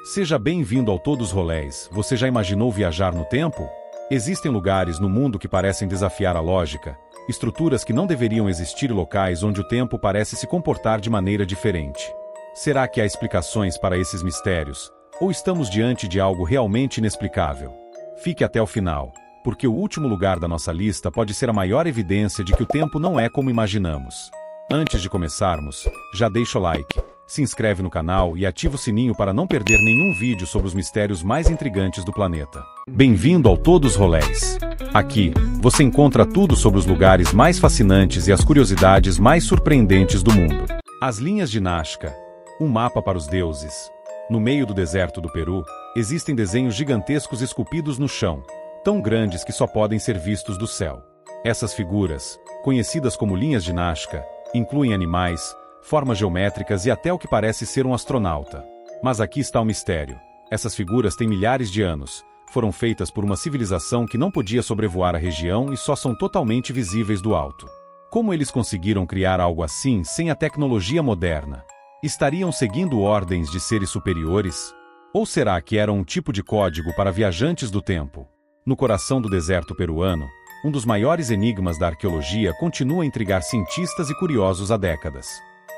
Seja bem-vindo ao Todos Rolés. Você já imaginou viajar no tempo? Existem lugares no mundo que parecem desafiar a lógica, estruturas que não deveriam existir e locais onde o tempo parece se comportar de maneira diferente. Será que há explicações para esses mistérios? Ou estamos diante de algo realmente inexplicável? Fique até o final, porque o último lugar da nossa lista pode ser a maior evidência de que o tempo não é como imaginamos. Antes de começarmos, já deixa o like, se inscreve no canal e ativa o sininho para não perder nenhum vídeo sobre os mistérios mais intrigantes do planeta. Bem-vindo ao Todos Rolés. Aqui, você encontra tudo sobre os lugares mais fascinantes e as curiosidades mais surpreendentes do mundo. As linhas de Nazca, um mapa para os deuses. No meio do deserto do Peru, existem desenhos gigantescos esculpidos no chão, tão grandes que só podem ser vistos do céu. Essas figuras, conhecidas como linhas de Nazca, incluem animais, formas geométricas e até o que parece ser um astronauta. Mas aqui está o mistério. Essas figuras têm milhares de anos, foram feitas por uma civilização que não podia sobrevoar a região e só são totalmente visíveis do alto. Como eles conseguiram criar algo assim sem a tecnologia moderna? Estariam seguindo ordens de seres superiores? Ou será que eram um tipo de código para viajantes do tempo? No coração do deserto peruano, um dos maiores enigmas da arqueologia continua a intrigar cientistas e curiosos há décadas.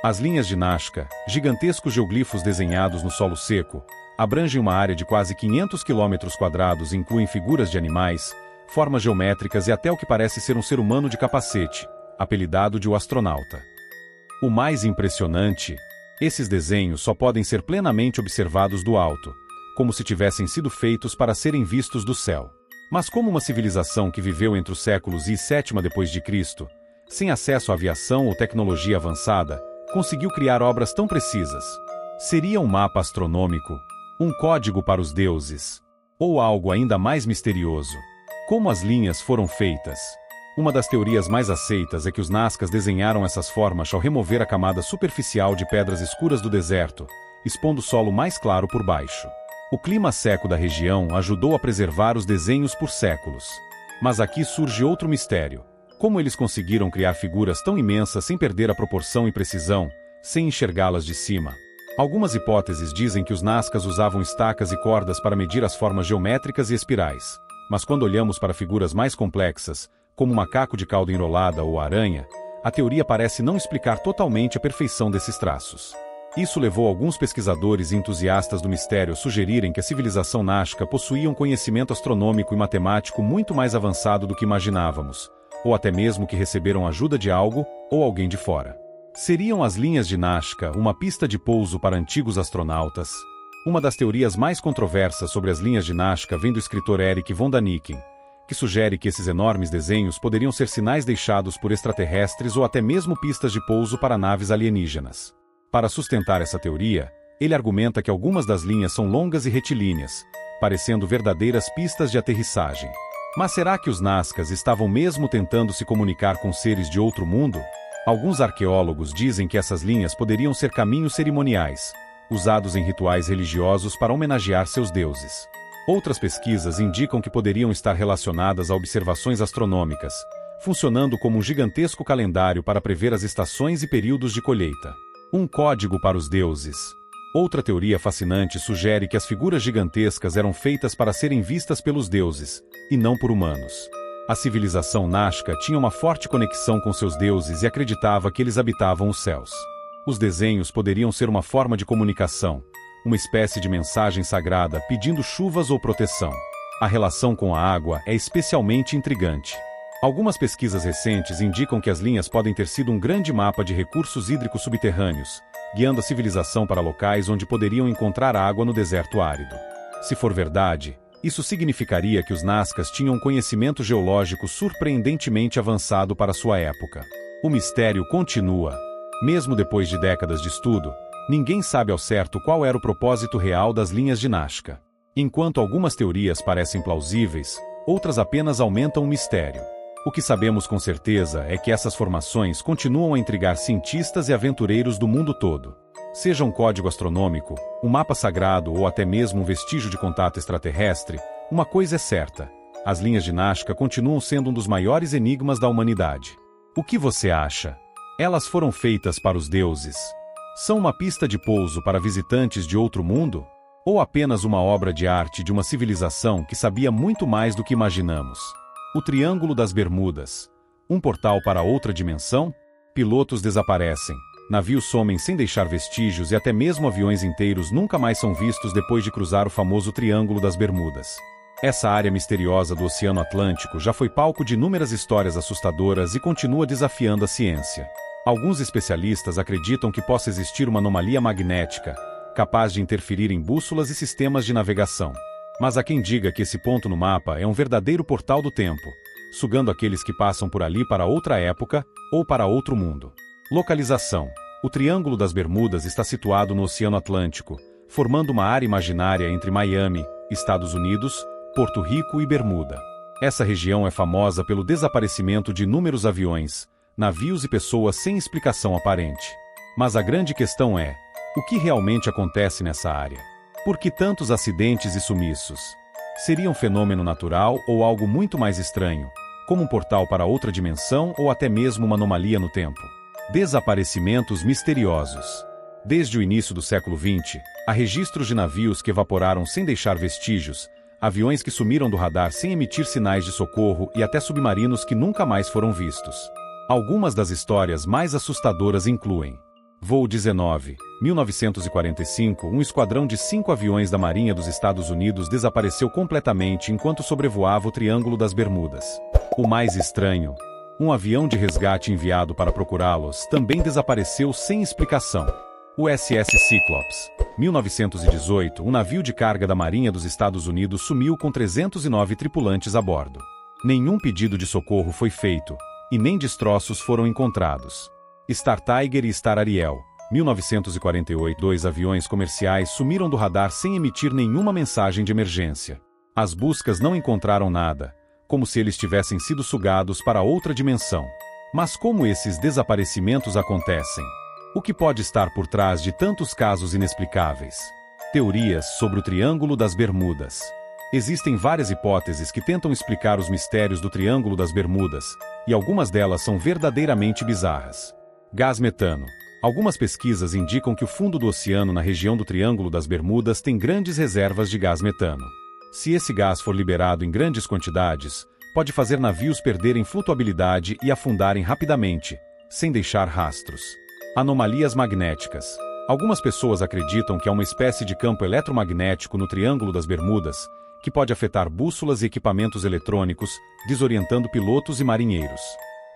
As linhas de Nazca, gigantescos geoglifos desenhados no solo seco, abrangem uma área de quase 500 km² e incluem figuras de animais, formas geométricas e até o que parece ser um ser humano de capacete, apelidado de o astronauta. O mais impressionante, esses desenhos só podem ser plenamente observados do alto, como se tivessem sido feitos para serem vistos do céu. Mas como uma civilização que viveu entre os séculos I e VII d.C., sem acesso à aviação ou tecnologia avançada, conseguiu criar obras tão precisas? Seria um mapa astronômico? Um código para os deuses? Ou algo ainda mais misterioso? Como as linhas foram feitas? Uma das teorias mais aceitas é que os Nazcas desenharam essas formas ao remover a camada superficial de pedras escuras do deserto, expondo o solo mais claro por baixo. O clima seco da região ajudou a preservar os desenhos por séculos. Mas aqui surge outro mistério. Como eles conseguiram criar figuras tão imensas sem perder a proporção e precisão, sem enxergá-las de cima? Algumas hipóteses dizem que os Nazcas usavam estacas e cordas para medir as formas geométricas e espirais. Mas quando olhamos para figuras mais complexas, como o macaco de cauda enrolada ou a aranha, a teoria parece não explicar totalmente a perfeição desses traços. Isso levou alguns pesquisadores e entusiastas do mistério a sugerirem que a civilização Nazca possuía um conhecimento astronômico e matemático muito mais avançado do que imaginávamos, ou até mesmo que receberam ajuda de algo ou alguém de fora. Seriam as linhas de Nazca uma pista de pouso para antigos astronautas? Uma das teorias mais controversas sobre as linhas de Nazca vem do escritor Erich von Däniken, que sugere que esses enormes desenhos poderiam ser sinais deixados por extraterrestres ou até mesmo pistas de pouso para naves alienígenas. Para sustentar essa teoria, ele argumenta que algumas das linhas são longas e retilíneas, parecendo verdadeiras pistas de aterrissagem. Mas será que os Nazcas estavam mesmo tentando se comunicar com seres de outro mundo? Alguns arqueólogos dizem que essas linhas poderiam ser caminhos cerimoniais, usados em rituais religiosos para homenagear seus deuses. Outras pesquisas indicam que poderiam estar relacionadas a observações astronômicas, funcionando como um gigantesco calendário para prever as estações e períodos de colheita. Um código para os deuses. Outra teoria fascinante sugere que as figuras gigantescas eram feitas para serem vistas pelos deuses, e não por humanos. A civilização Nazca tinha uma forte conexão com seus deuses e acreditava que eles habitavam os céus. Os desenhos poderiam ser uma forma de comunicação, uma espécie de mensagem sagrada pedindo chuvas ou proteção. A relação com a água é especialmente intrigante. Algumas pesquisas recentes indicam que as linhas podem ter sido um grande mapa de recursos hídricos subterrâneos, guiando a civilização para locais onde poderiam encontrar água no deserto árido. Se for verdade, isso significaria que os Nazcas tinham um conhecimento geológico surpreendentemente avançado para sua época. O mistério continua. Mesmo depois de décadas de estudo, ninguém sabe ao certo qual era o propósito real das linhas de Nazca. Enquanto algumas teorias parecem plausíveis, outras apenas aumentam o mistério. O que sabemos com certeza é que essas formações continuam a intrigar cientistas e aventureiros do mundo todo. Seja um código astronômico, um mapa sagrado ou até mesmo um vestígio de contato extraterrestre, uma coisa é certa: as linhas de Nazca continuam sendo um dos maiores enigmas da humanidade. O que você acha? Elas foram feitas para os deuses? São uma pista de pouso para visitantes de outro mundo? Ou apenas uma obra de arte de uma civilização que sabia muito mais do que imaginamos? O Triângulo das Bermudas. Um portal para outra dimensão? Pilotos desaparecem, navios somem sem deixar vestígios e até mesmo aviões inteiros nunca mais são vistos depois de cruzar o famoso Triângulo das Bermudas. Essa área misteriosa do Oceano Atlântico já foi palco de inúmeras histórias assustadoras e continua desafiando a ciência. Alguns especialistas acreditam que possa existir uma anomalia magnética, capaz de interferir em bússolas e sistemas de navegação. Mas há quem diga que esse ponto no mapa é um verdadeiro portal do tempo, sugando aqueles que passam por ali para outra época ou para outro mundo. Localização. O Triângulo das Bermudas está situado no Oceano Atlântico, formando uma área imaginária entre Miami, Estados Unidos, Porto Rico e Bermuda. Essa região é famosa pelo desaparecimento de inúmeros aviões, navios e pessoas sem explicação aparente. Mas a grande questão é: o que realmente acontece nessa área? Por que tantos acidentes e sumiços? Seria um fenômeno natural ou algo muito mais estranho, como um portal para outra dimensão ou até mesmo uma anomalia no tempo? Desaparecimentos misteriosos. Desde o início do século XX, há registros de navios que evaporaram sem deixar vestígios, aviões que sumiram do radar sem emitir sinais de socorro e até submarinos que nunca mais foram vistos. Algumas das histórias mais assustadoras incluem: Voo 19, 1945, um esquadrão de 5 aviões da Marinha dos Estados Unidos desapareceu completamente enquanto sobrevoava o Triângulo das Bermudas. O mais estranho: um avião de resgate enviado para procurá-los também desapareceu sem explicação. O SS Cyclops, 1918, um navio de carga da Marinha dos Estados Unidos sumiu com 309 tripulantes a bordo. Nenhum pedido de socorro foi feito, e nem destroços foram encontrados. Star Tiger e Star Ariel, 1948, 2 aviões comerciais sumiram do radar sem emitir nenhuma mensagem de emergência. As buscas não encontraram nada, como se eles tivessem sido sugados para outra dimensão. Mas como esses desaparecimentos acontecem? O que pode estar por trás de tantos casos inexplicáveis? Teorias sobre o Triângulo das Bermudas. Existem várias hipóteses que tentam explicar os mistérios do Triângulo das Bermudas, e algumas delas são verdadeiramente bizarras. Gás metano. Algumas pesquisas indicam que o fundo do oceano na região do Triângulo das Bermudas tem grandes reservas de gás metano. Se esse gás for liberado em grandes quantidades, pode fazer navios perderem flutuabilidade e afundarem rapidamente, sem deixar rastros. Anomalias magnéticas. Algumas pessoas acreditam que há uma espécie de campo eletromagnético no Triângulo das Bermudas, que pode afetar bússolas e equipamentos eletrônicos, desorientando pilotos e marinheiros.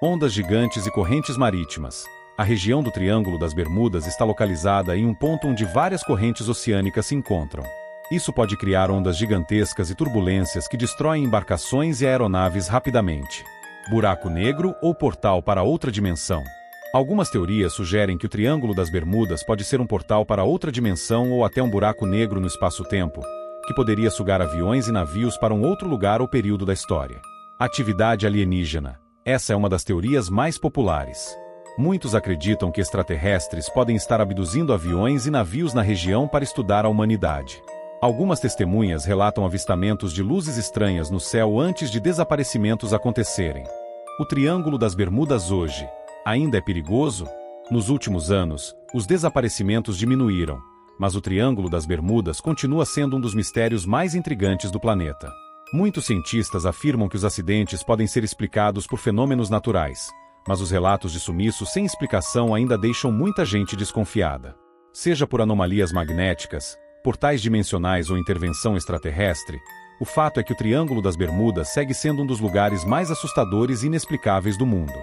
Ondas gigantes e correntes marítimas. A região do Triângulo das Bermudas está localizada em um ponto onde várias correntes oceânicas se encontram. Isso pode criar ondas gigantescas e turbulências que destroem embarcações e aeronaves rapidamente. Buraco negro ou portal para outra dimensão. Algumas teorias sugerem que o Triângulo das Bermudas pode ser um portal para outra dimensão ou até um buraco negro no espaço-tempo, que poderia sugar aviões e navios para um outro lugar ou período da história. Atividade alienígena. Essa é uma das teorias mais populares. Muitos acreditam que extraterrestres podem estar abduzindo aviões e navios na região para estudar a humanidade. Algumas testemunhas relatam avistamentos de luzes estranhas no céu antes de desaparecimentos acontecerem. O Triângulo das Bermudas hoje ainda é perigoso? Nos últimos anos, os desaparecimentos diminuíram, mas o Triângulo das Bermudas continua sendo um dos mistérios mais intrigantes do planeta. Muitos cientistas afirmam que os acidentes podem ser explicados por fenômenos naturais, mas os relatos de sumiços sem explicação ainda deixam muita gente desconfiada. Seja por anomalias magnéticas, portais dimensionais ou intervenção extraterrestre, o fato é que o Triângulo das Bermudas segue sendo um dos lugares mais assustadores e inexplicáveis do mundo.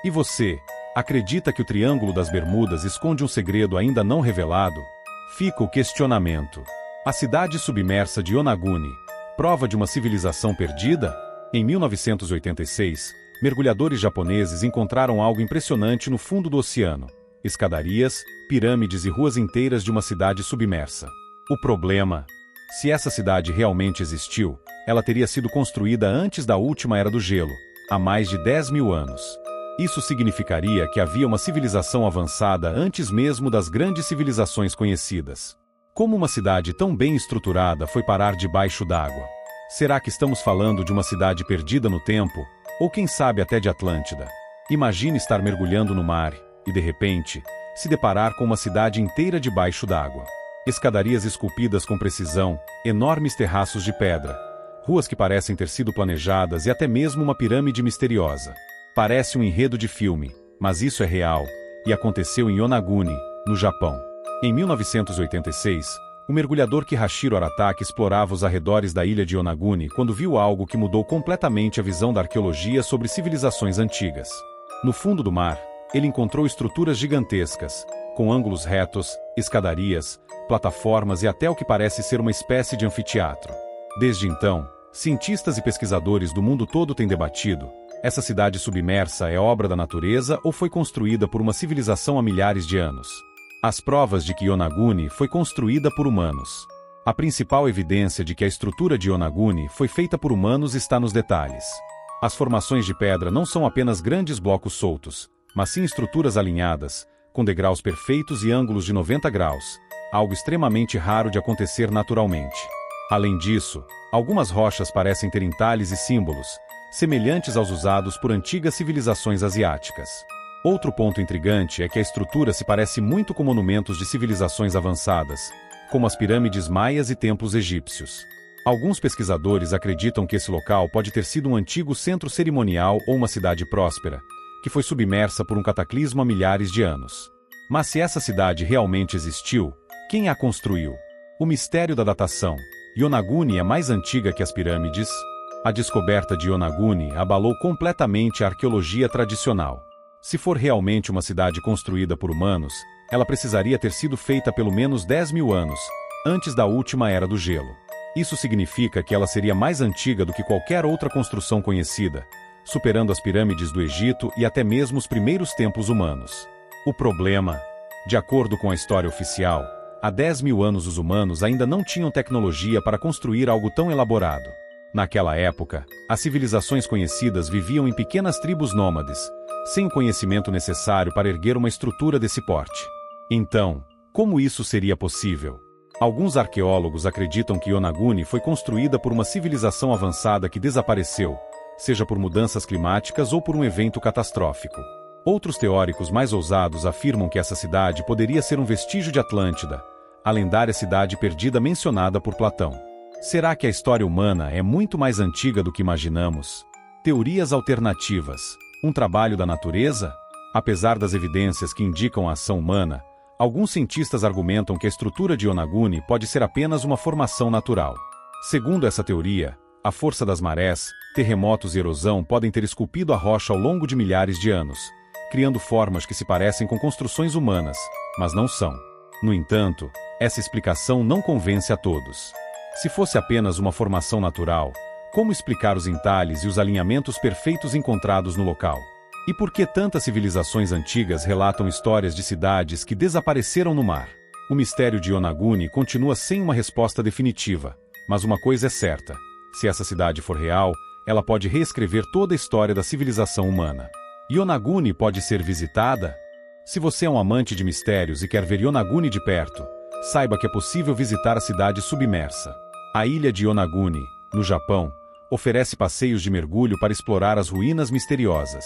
E você, acredita que o Triângulo das Bermudas esconde um segredo ainda não revelado? Fica o questionamento. A cidade submersa de Yonaguni, prova de uma civilização perdida? Em 1986, mergulhadores japoneses encontraram algo impressionante no fundo do oceano: escadarias, pirâmides e ruas inteiras de uma cidade submersa. O problema? Se essa cidade realmente existiu, ela teria sido construída antes da última Era do Gelo, há mais de 10 mil anos. Isso significaria que havia uma civilização avançada antes mesmo das grandes civilizações conhecidas. Como uma cidade tão bem estruturada foi parar debaixo d'água? Será que estamos falando de uma cidade perdida no tempo? Ou quem sabe até de Atlântida? Imagine estar mergulhando no mar e, de repente, se deparar com uma cidade inteira debaixo d'água. Escadarias esculpidas com precisão, enormes terraços de pedra, ruas que parecem ter sido planejadas e até mesmo uma pirâmide misteriosa. Parece um enredo de filme, mas isso é real, e aconteceu em Yonaguni, no Japão. Em 1986, o mergulhador Kihachiro Arataki explorava os arredores da ilha de Yonaguni quando viu algo que mudou completamente a visão da arqueologia sobre civilizações antigas. No fundo do mar, ele encontrou estruturas gigantescas, com ângulos retos, escadarias, plataformas e até o que parece ser uma espécie de anfiteatro. Desde então, cientistas e pesquisadores do mundo todo têm debatido: essa cidade submersa é obra da natureza ou foi construída por uma civilização há milhares de anos? As provas de que Yonaguni foi construída por humanos. A principal evidência de que a estrutura de Yonaguni foi feita por humanos está nos detalhes. As formações de pedra não são apenas grandes blocos soltos, mas sim estruturas alinhadas, com degraus perfeitos e ângulos de 90 graus, algo extremamente raro de acontecer naturalmente. Além disso, algumas rochas parecem ter entalhes e símbolos, semelhantes aos usados por antigas civilizações asiáticas. Outro ponto intrigante é que a estrutura se parece muito com monumentos de civilizações avançadas, como as pirâmides maias e templos egípcios. Alguns pesquisadores acreditam que esse local pode ter sido um antigo centro cerimonial ou uma cidade próspera, que foi submersa por um cataclismo há milhares de anos. Mas se essa cidade realmente existiu, quem a construiu? O mistério da datação. Yonaguni é mais antiga que as pirâmides? A descoberta de Yonaguni abalou completamente a arqueologia tradicional. Se for realmente uma cidade construída por humanos, ela precisaria ter sido feita pelo menos 10 mil anos, antes da última era do gelo. Isso significa que ela seria mais antiga do que qualquer outra construção conhecida, superando as pirâmides do Egito e até mesmo os primeiros templos humanos. O problema? De acordo com a história oficial, há 10 mil anos os humanos ainda não tinham tecnologia para construir algo tão elaborado. Naquela época, as civilizações conhecidas viviam em pequenas tribos nômades, sem o conhecimento necessário para erguer uma estrutura desse porte. Então, como isso seria possível? Alguns arqueólogos acreditam que Yonaguni foi construída por uma civilização avançada que desapareceu, seja por mudanças climáticas ou por um evento catastrófico. Outros teóricos mais ousados afirmam que essa cidade poderia ser um vestígio de Atlântida, a lendária cidade perdida mencionada por Platão. Será que a história humana é muito mais antiga do que imaginamos? Teorias alternativas. Um trabalho da natureza? Apesar das evidências que indicam a ação humana, alguns cientistas argumentam que a estrutura de Yonaguni pode ser apenas uma formação natural. Segundo essa teoria, a força das marés, terremotos e erosão podem ter esculpido a rocha ao longo de milhares de anos, criando formas que se parecem com construções humanas, mas não são. No entanto, essa explicação não convence a todos. Se fosse apenas uma formação natural, como explicar os entalhes e os alinhamentos perfeitos encontrados no local? E por que tantas civilizações antigas relatam histórias de cidades que desapareceram no mar? O mistério de Yonaguni continua sem uma resposta definitiva, mas uma coisa é certa: se essa cidade for real, ela pode reescrever toda a história da civilização humana. Yonaguni pode ser visitada? Se você é um amante de mistérios e quer ver Yonaguni de perto, saiba que é possível visitar a cidade submersa. A ilha de Yonaguni, no Japão, oferece passeios de mergulho para explorar as ruínas misteriosas.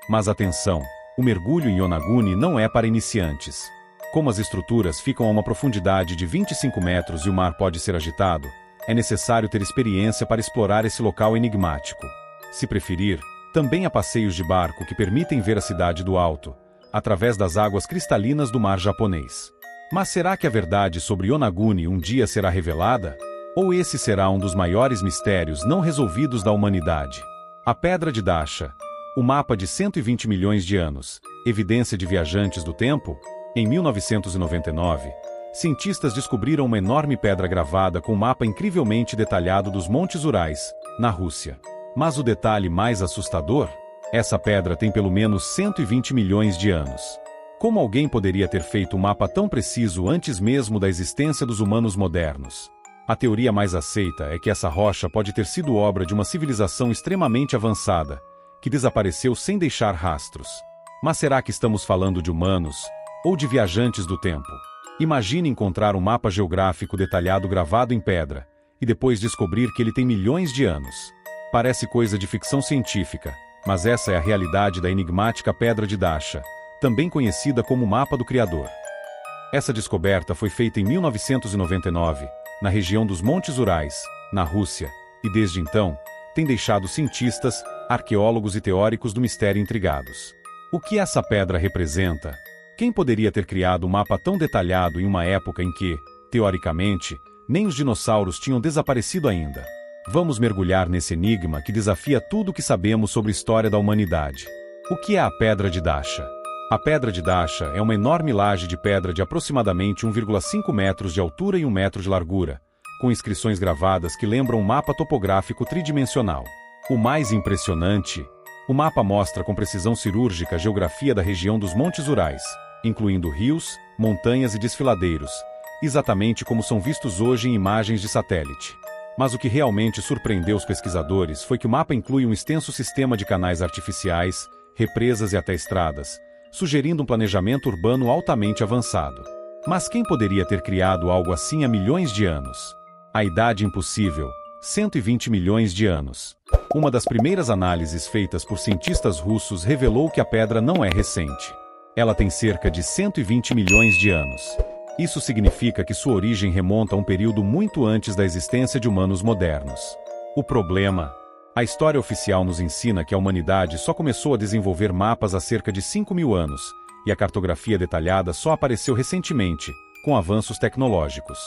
Mas atenção, o mergulho em Yonaguni não é para iniciantes. Como as estruturas ficam a uma profundidade de 25 metros e o mar pode ser agitado, é necessário ter experiência para explorar esse local enigmático. Se preferir, também há passeios de barco que permitem ver a cidade do alto, através das águas cristalinas do mar japonês. Mas será que a verdade sobre Yonaguni um dia será revelada? Ou esse será um dos maiores mistérios não resolvidos da humanidade? A Pedra de Dasha, o mapa de 120 milhões de anos, evidência de viajantes do tempo? Em 1999, cientistas descobriram uma enorme pedra gravada com um mapa incrivelmente detalhado dos Montes Urais, na Rússia. Mas o detalhe mais assustador? Essa pedra tem pelo menos 120 milhões de anos. Como alguém poderia ter feito um mapa tão preciso antes mesmo da existência dos humanos modernos? A teoria mais aceita é que essa rocha pode ter sido obra de uma civilização extremamente avançada, que desapareceu sem deixar rastros. Mas será que estamos falando de humanos, ou de viajantes do tempo? Imagine encontrar um mapa geográfico detalhado gravado em pedra, e depois descobrir que ele tem milhões de anos. Parece coisa de ficção científica, mas essa é a realidade da enigmática Pedra de Dasha, também conhecida como Mapa do Criador. Essa descoberta foi feita em 1999, na região dos Montes Urais, na Rússia, e desde então, tem deixado cientistas, arqueólogos e teóricos do mistério intrigados. O que essa pedra representa? Quem poderia ter criado um mapa tão detalhado em uma época em que, teoricamente, nem os dinossauros tinham desaparecido ainda? Vamos mergulhar nesse enigma que desafia tudo o que sabemos sobre a história da humanidade. O que é a Pedra de Dasha? A Pedra de Dasha é uma enorme laje de pedra de aproximadamente 1,5 metros de altura e 1 metro de largura, com inscrições gravadas que lembram um mapa topográfico tridimensional. O mais impressionante, o mapa mostra com precisão cirúrgica a geografia da região dos Montes Urais, incluindo rios, montanhas e desfiladeiros, exatamente como são vistos hoje em imagens de satélite. Mas o que realmente surpreendeu os pesquisadores foi que o mapa inclui um extenso sistema de canais artificiais, represas e até estradas, sugerindo um planejamento urbano altamente avançado. Mas quem poderia ter criado algo assim há milhões de anos? A idade impossível, 120 milhões de anos. Uma das primeiras análises feitas por cientistas russos revelou que a pedra não é recente. Ela tem cerca de 120 milhões de anos. Isso significa que sua origem remonta a um período muito antes da existência de humanos modernos. O problema? A história oficial nos ensina que a humanidade só começou a desenvolver mapas há cerca de 5.000 anos, e a cartografia detalhada só apareceu recentemente, com avanços tecnológicos.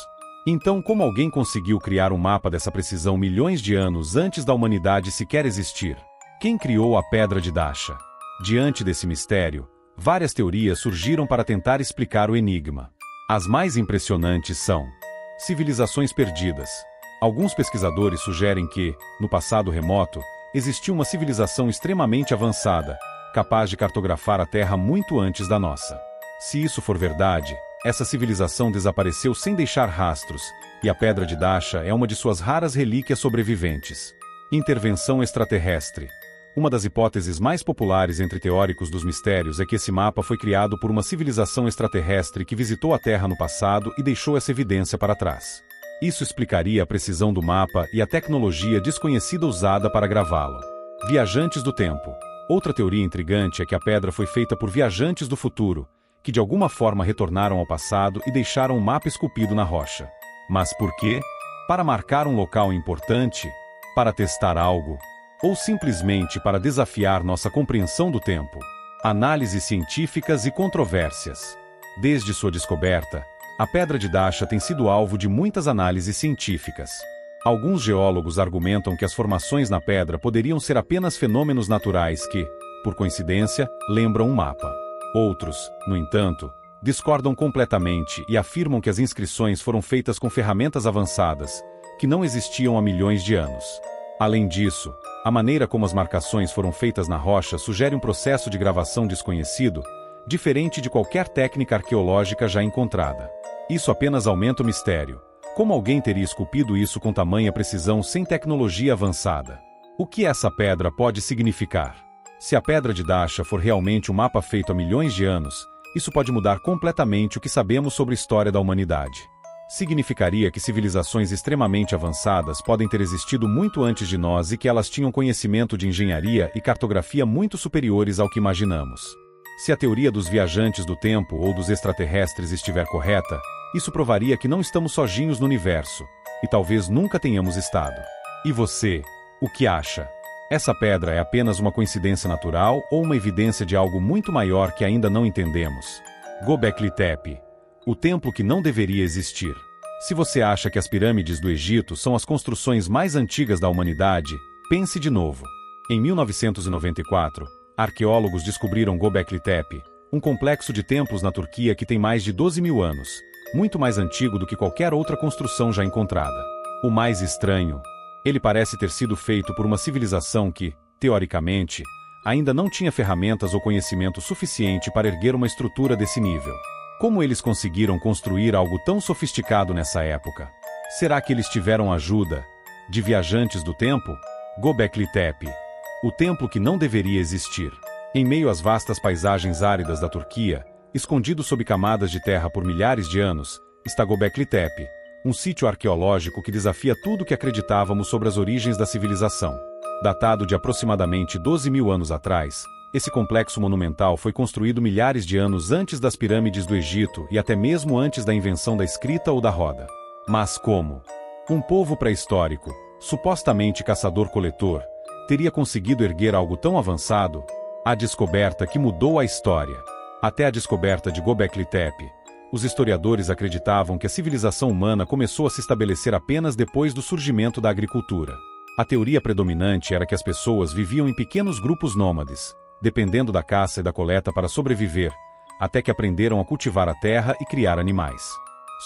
Então, como alguém conseguiu criar um mapa dessa precisão milhões de anos antes da humanidade sequer existir? Quem criou a Pedra de Dasha? Diante desse mistério, várias teorias surgiram para tentar explicar o enigma. As mais impressionantes são civilizações perdidas. Alguns pesquisadores sugerem que, no passado remoto, existiu uma civilização extremamente avançada, capaz de cartografar a Terra muito antes da nossa. Se isso for verdade, essa civilização desapareceu sem deixar rastros, e a Pedra de Dasha é uma de suas raras relíquias sobreviventes. Intervenção extraterrestre. Uma das hipóteses mais populares entre teóricos dos mistérios é que esse mapa foi criado por uma civilização extraterrestre que visitou a Terra no passado e deixou essa evidência para trás. Isso explicaria a precisão do mapa e a tecnologia desconhecida usada para gravá-lo. Viajantes do tempo. Outra teoria intrigante é que a pedra foi feita por viajantes do futuro, que de alguma forma retornaram ao passado e deixaram um mapa esculpido na rocha. Mas por quê? Para marcar um local importante? Para testar algo? Ou simplesmente para desafiar nossa compreensão do tempo? Análises científicas e controvérsias. Desde sua descoberta, a Pedra de Dasha tem sido alvo de muitas análises científicas. Alguns geólogos argumentam que as formações na pedra poderiam ser apenas fenômenos naturais que, por coincidência, lembram um mapa. Outros, no entanto, discordam completamente e afirmam que as inscrições foram feitas com ferramentas avançadas, que não existiam há milhões de anos. Além disso, a maneira como as marcações foram feitas na rocha sugere um processo de gravação desconhecido, diferente de qualquer técnica arqueológica já encontrada. Isso apenas aumenta o mistério. Como alguém teria esculpido isso com tamanha precisão sem tecnologia avançada? O que essa pedra pode significar? Se a Pedra de Dasha for realmente um mapa feito há milhões de anos, isso pode mudar completamente o que sabemos sobre a história da humanidade. Significaria que civilizações extremamente avançadas podem ter existido muito antes de nós e que elas tinham conhecimento de engenharia e cartografia muito superiores ao que imaginamos. Se a teoria dos viajantes do tempo ou dos extraterrestres estiver correta, isso provaria que não estamos sozinhos no universo, e talvez nunca tenhamos estado. E você, o que acha? Essa pedra é apenas uma coincidência natural ou uma evidência de algo muito maior que ainda não entendemos? Göbekli Tepe, o templo que não deveria existir. Se você acha que as pirâmides do Egito são as construções mais antigas da humanidade, pense de novo. Em 1994, arqueólogos descobriram Göbekli Tepe, um complexo de templos na Turquia que tem mais de 12.000 anos, muito mais antigo do que qualquer outra construção já encontrada. O mais estranho, ele parece ter sido feito por uma civilização que, teoricamente, ainda não tinha ferramentas ou conhecimento suficiente para erguer uma estrutura desse nível. Como eles conseguiram construir algo tão sofisticado nessa época? Será que eles tiveram ajuda de viajantes do tempo? Göbekli Tepe, o templo que não deveria existir. Em meio às vastas paisagens áridas da Turquia, escondido sob camadas de terra por milhares de anos, está Göbekli Tepe, um sítio arqueológico que desafia tudo o que acreditávamos sobre as origens da civilização. Datado de aproximadamente 12.000 anos atrás, Esse complexo monumental foi construído milhares de anos antes das pirâmides do Egito e até mesmo antes da invenção da escrita ou da roda. Mas como? Um povo pré-histórico, supostamente caçador-coletor, teria conseguido erguer algo tão avançado? A descoberta que mudou a história. Até a descoberta de Göbekli Tepe, os historiadores acreditavam que a civilização humana começou a se estabelecer apenas depois do surgimento da agricultura. A teoria predominante era que as pessoas viviam em pequenos grupos nômades, dependendo da caça e da coleta para sobreviver, até que aprenderam a cultivar a terra e criar animais.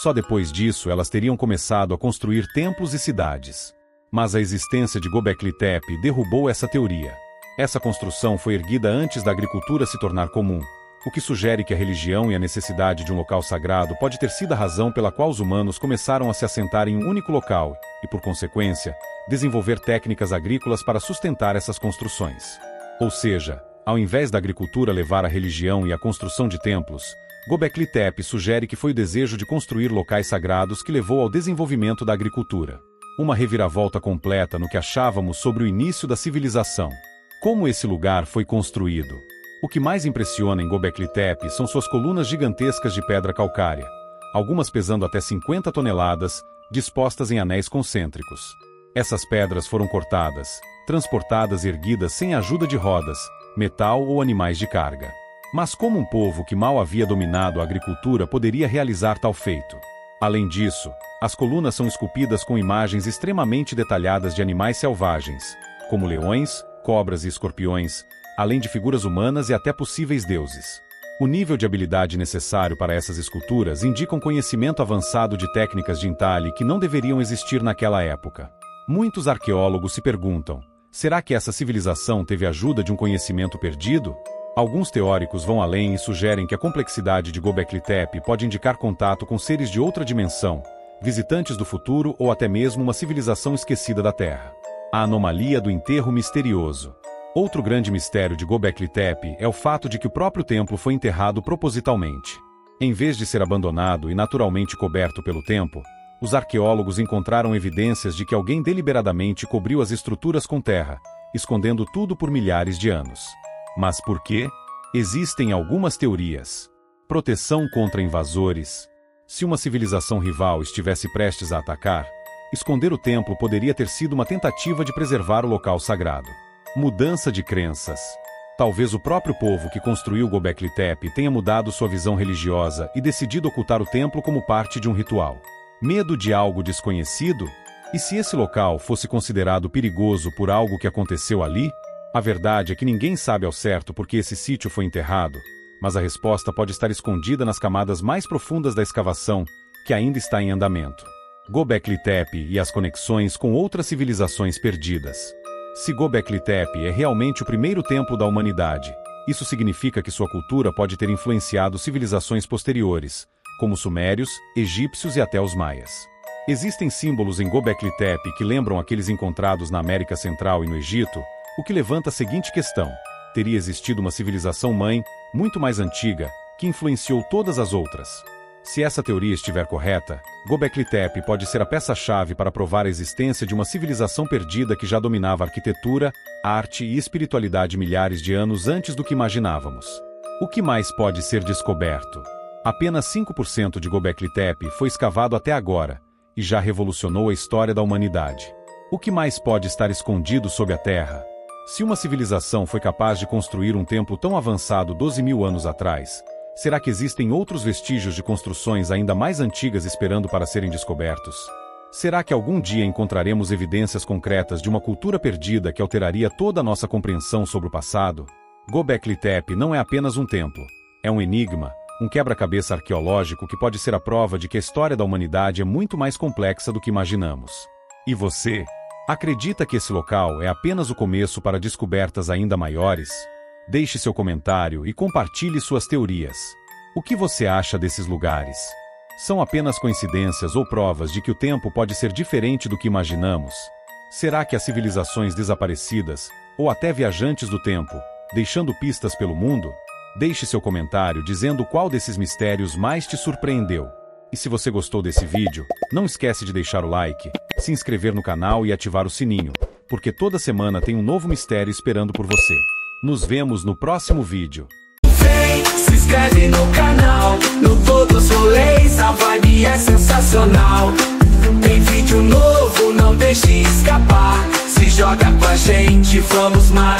Só depois disso elas teriam começado a construir templos e cidades. Mas a existência de Göbekli Tepe derrubou essa teoria. Essa construção foi erguida antes da agricultura se tornar comum, o que sugere que a religião e a necessidade de um local sagrado pode ter sido a razão pela qual os humanos começaram a se assentar em um único local e, por consequência, desenvolver técnicas agrícolas para sustentar essas construções. Ou seja, ao invés da agricultura levar a religião e a construção de templos, Göbekli Tepe sugere que foi o desejo de construir locais sagrados que levou ao desenvolvimento da agricultura. Uma reviravolta completa no que achávamos sobre o início da civilização. Como esse lugar foi construído? O que mais impressiona em Göbekli Tepe são suas colunas gigantescas de pedra calcária, algumas pesando até 50 toneladas, dispostas em anéis concêntricos. Essas pedras foram cortadas, transportadas e erguidas sem a ajuda de rodas, metal ou animais de carga. Mas como um povo que mal havia dominado a agricultura poderia realizar tal feito? Além disso, as colunas são esculpidas com imagens extremamente detalhadas de animais selvagens, como leões, cobras e escorpiões, além de figuras humanas e até possíveis deuses. O nível de habilidade necessário para essas esculturas indica um conhecimento avançado de técnicas de entalhe que não deveriam existir naquela época. Muitos arqueólogos se perguntam: será que essa civilização teve ajuda de um conhecimento perdido? Alguns teóricos vão além e sugerem que a complexidade de Göbekli Tepe pode indicar contato com seres de outra dimensão, visitantes do futuro ou até mesmo uma civilização esquecida da Terra. A anomalia do enterro misterioso. Outro grande mistério de Göbekli Tepe é o fato de que o próprio templo foi enterrado propositalmente. Em vez de ser abandonado e naturalmente coberto pelo tempo, os arqueólogos encontraram evidências de que alguém deliberadamente cobriu as estruturas com terra, escondendo tudo por milhares de anos. Mas por quê? Existem algumas teorias. Proteção contra invasores. Se uma civilização rival estivesse prestes a atacar, esconder o templo poderia ter sido uma tentativa de preservar o local sagrado. Mudança de crenças. Talvez o próprio povo que construiu Göbekli Tepe tenha mudado sua visão religiosa e decidido ocultar o templo como parte de um ritual. Medo de algo desconhecido? E se esse local fosse considerado perigoso por algo que aconteceu ali? A verdade é que ninguém sabe ao certo por que esse sítio foi enterrado, mas a resposta pode estar escondida nas camadas mais profundas da escavação, que ainda está em andamento. Göbekli Tepe e as conexões com outras civilizações perdidas. Se Göbekli Tepe é realmente o primeiro templo da humanidade, isso significa que sua cultura pode ter influenciado civilizações posteriores, como os sumérios, egípcios e até os maias. Existem símbolos em Göbekli Tepe que lembram aqueles encontrados na América Central e no Egito, o que levanta a seguinte questão: teria existido uma civilização-mãe, muito mais antiga, que influenciou todas as outras? Se essa teoria estiver correta, Göbekli Tepe pode ser a peça-chave para provar a existência de uma civilização perdida que já dominava arquitetura, arte e espiritualidade milhares de anos antes do que imaginávamos. O que mais pode ser descoberto? Apenas 5% de Göbekli Tepe foi escavado até agora, e já revolucionou a história da humanidade. O que mais pode estar escondido sob a terra? Se uma civilização foi capaz de construir um templo tão avançado 12.000 anos atrás, será que existem outros vestígios de construções ainda mais antigas esperando para serem descobertos? Será que algum dia encontraremos evidências concretas de uma cultura perdida que alteraria toda a nossa compreensão sobre o passado? Göbekli Tepe não é apenas um templo. É um enigma, um quebra-cabeça arqueológico que pode ser a prova de que a história da humanidade é muito mais complexa do que imaginamos. E você? Acredita que esse local é apenas o começo para descobertas ainda maiores? Deixe seu comentário e compartilhe suas teorias. O que você acha desses lugares? São apenas coincidências ou provas de que o tempo pode ser diferente do que imaginamos? Será que as civilizações desaparecidas, ou até viajantes do tempo, deixando pistas pelo mundo? Deixe seu comentário dizendo qual desses mistérios mais te surpreendeu. E se você gostou desse vídeo, não esquece de deixar o like, se inscrever no canal e ativar o sininho, porque toda semana tem um novo mistério esperando por você. Nos vemos no próximo vídeo. Vem, se inscreve no canal, no Todos Rolês, a vibe é sensacional. Tem vídeo novo, não deixe escapar. Se joga com a gente, vamos mais.